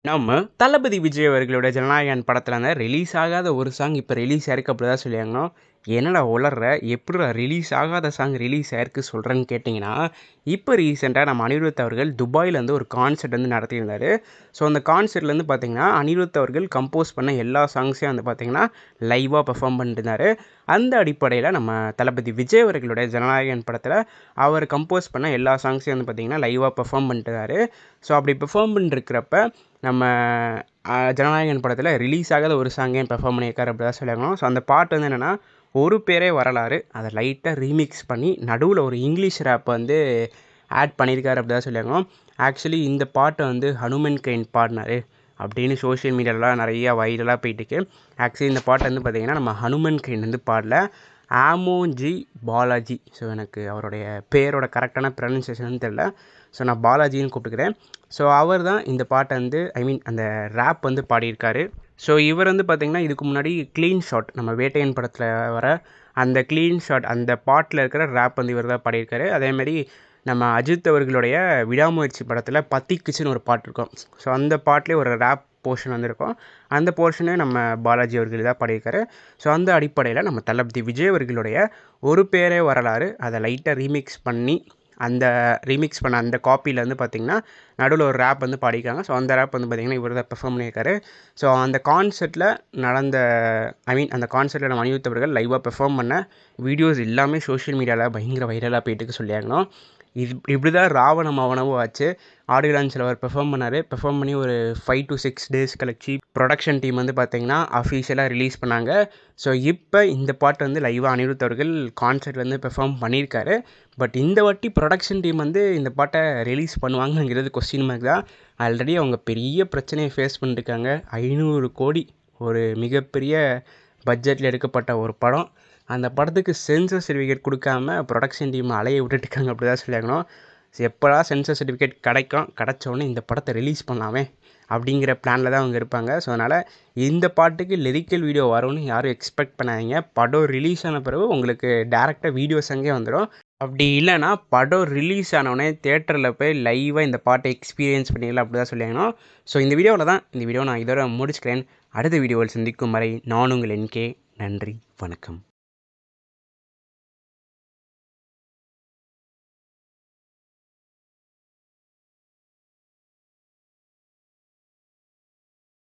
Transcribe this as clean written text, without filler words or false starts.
நம்ம தளபதி விஜய் அவர்களோட ஜனநாயகன் படத்தில் ரிலீஸ் ஆகாத ஒரு சாங் இப்போ ரிலீஸ் ஆயிருக்கு அப்படி தான் சொல்லியாங்கண்ணா. என்னடா உளர்ற, எப்படிடா ரிலீஸ் ஆகாத சாங் ரிலீஸ் ஆயிருக்கு சொல்கிறேன்னு கேட்டிங்கன்னா, இப்போ ரீசெண்டாக நம்ம அனிருத் அவர்கள் துபாயில் ஒரு கான்சர்ட் நடத்தியிருந்தார். ஸோ அந்த கான்சர்ட்லேருந்து பார்த்திங்கன்னா அனிருத் அவர்கள் கம்போஸ் பண்ண எல்லா சாங்ஸையும் பார்த்திங்கன்னா லைவாக பெர்ஃபார்ம் பண்ணிட்டு. அந்த அடிப்படையில் நம்ம தளபதி விஜய் அவர்களுடைய ஜனநாயகன் படத்தில் அவர் கம்போஸ் பண்ண எல்லா சாங்ஸையும் பார்த்திங்கன்னா லைவாக பெர்ஃபார்ம் பண்ணிட்டு. ஸோ அப்படி பெர்ஃபார்ம் பண்ணிருக்கிறப்ப நம்ம ஜனநாயகன் படத்தில் ரிலீஸ் ஆகாத ஒரு சாங்கையும் பெர்ஃபார்ம் பண்ணியிருக்காரு அப்படி தான் சொல்லியிருக்கோம். ஸோ அந்த பாட்டு என்னென்னா ஒரு பேரே வரலாறு, அதை லைட்டாக ரீமிக்ஸ் பண்ணி நடுவில் ஒரு இங்கிலீஷ் ரேப் ஆட் பண்ணியிருக்காரு அப்படி தான் சொல்லியிருக்கோம். ஆக்சுவலி இந்த பாட்டை ஹனுமன் கைன் பாடினார் அப்படின்னு சோஷியல் மீடியாலலாம் நிறையா வைரலாக போயிட்டுருக்கு. ஆக்சுவலி இந்த பாட்டை பார்த்திங்கன்னா நம்ம ஹனுமன் கைன் பாடல, ஆமோஜி பாலாஜி. ஸோ எனக்கு அவருடைய பேரோட கரெக்டான ப்ரொனன்சியேஷன் தெரில. ஸோ நான் பாலாஜின்னு கூப்பிட்டுக்கிறேன். ஸோ அவர் தான் இந்த பாட்டை அந்த ரேப் பாடியிருக்காரு. ஸோ இவர் பார்த்திங்கன்னா இதுக்கு முன்னாடி க்ளீன் ஷாட், நம்ம வேட்டையன் படத்தில் வர அந்த க்ளீன் ஷாட் அந்த பாட்டில் இருக்கிற ரேப் இவர் தான் பாடியிருக்காரு. அதேமாதிரி நம்ம அஜித் அவர்களுடைய விடாமுயற்சி படத்தில் பத்திக்குச்சின்னு ஒரு பாட்டு இருக்கும். ஸோ அந்த பாட்டிலே ஒரு ரேப் போர்ஷன் இருக்கும். அந்த போர்ஷனே நம்ம பாலாஜி அவர்கள் தான் பாடியிருக்காரு. ஸோ அந்த அடிப்படையில் நம்ம தளபதி விஜய் அவர்களுடைய ஒரு பேரே வரலாறு அதை லைட்டாக ரீமிக்ஸ் பண்ணி அந்த ரீமிக்ஸ் பண்ண அந்த காப்பியில் பார்த்திங்கன்னா நடுவில் ஒரு ரேப் பாடியிருக்காங்க. ஸோ அந்த ரேப் பார்த்திங்கன்னா இவர் தான் பெர்ஃபார்ம் பண்ணியிருக்காரு. ஸோ அந்த கான்சர்ட்டில் அந்த கான்சர்ட்டில் நம்ம அனிருத் அவர்கள் லைவாக பெர்ஃபார்ம் பண்ண வீடியோஸ் எல்லாமே சோஷியல் மீடியாவில் பயங்கர வைரலாக போயிட்டுருக்கு சொல்லியாகணும். இப்படி தான் ராவணம் அவனவும் ஆச்சு. ஆடியோ லான்ச்சில் அவர் பெர்ஃபார்ம் பண்ணார். பெர்ஃபார்ம் பண்ணி ஒரு 5 to 6 days கழிச்சு ப்ரொடக்ஷன் டீம் பார்த்திங்கன்னா அஃபீஷியலாக ரிலீஸ் பண்ணாங்க. ஸோ இப்போ இந்த பாட்டு லைவாக அனிருத் அவர்கள் கான்சர்ட் பெர்ஃபார்ம் பண்ணியிருக்காரு. பட் இந்த வாட்டி ப்ரொடக்ஷன் டீம் இந்த பாட்டை ரிலீஸ் பண்ணுவாங்கங்கிறது கொஸ்டின் மார்க் தான். ஆல்ரெடி அவங்க பெரிய பிரச்சனையை ஃபேஸ் பண்ணியிருக்காங்க. 500 கோடி ஒரு மிகப்பெரிய பட்ஜெட்டில் எடுக்கப்பட்ட ஒரு படம். அந்த படத்துக்கு சென்சார் சர்டிஃபிகேட் கொடுக்காம ப்ரொடக்ஷன் டீம் அலைய விட்டுட்டுருக்காங்க அப்படி தான் சொல்லியாகணும். எப்போடா சென்சார் சர்டிஃபிகேட் கிடச்சோடனே இந்த படத்தை ரிலீஸ் பண்ணலாமே அப்படிங்கிற பிளானில் தான் அவங்க இருப்பாங்க. ஸோ அதனால் இந்த பாட்டுக்கு லிரிக்கல் வீடியோ வரும்னு யாரும் எக்ஸ்பெக்ட் பண்ணாதீங்க. படம் ரிலீஸ் ஆன பிறகு உங்களுக்கு டேரெக்டாக வீடியோஸ் அங்கே வந்துடும். அப்படி இல்லைனா படம் ரிலீஸ் ஆனோடனே தேட்டரில் போய் லைவாக இந்த பாட்டை எக்ஸ்பீரியன்ஸ் பண்ணிடலாம் அப்படி தான் சொல்லியாகணும். ஸோ இந்த வீடியோ நான் இதோட முடிச்சுக்கிறேன். அடுத்த வீடியோவில் சந்திக்கும் வரை நான் உங்கள் NK. நன்றி, வணக்கம்.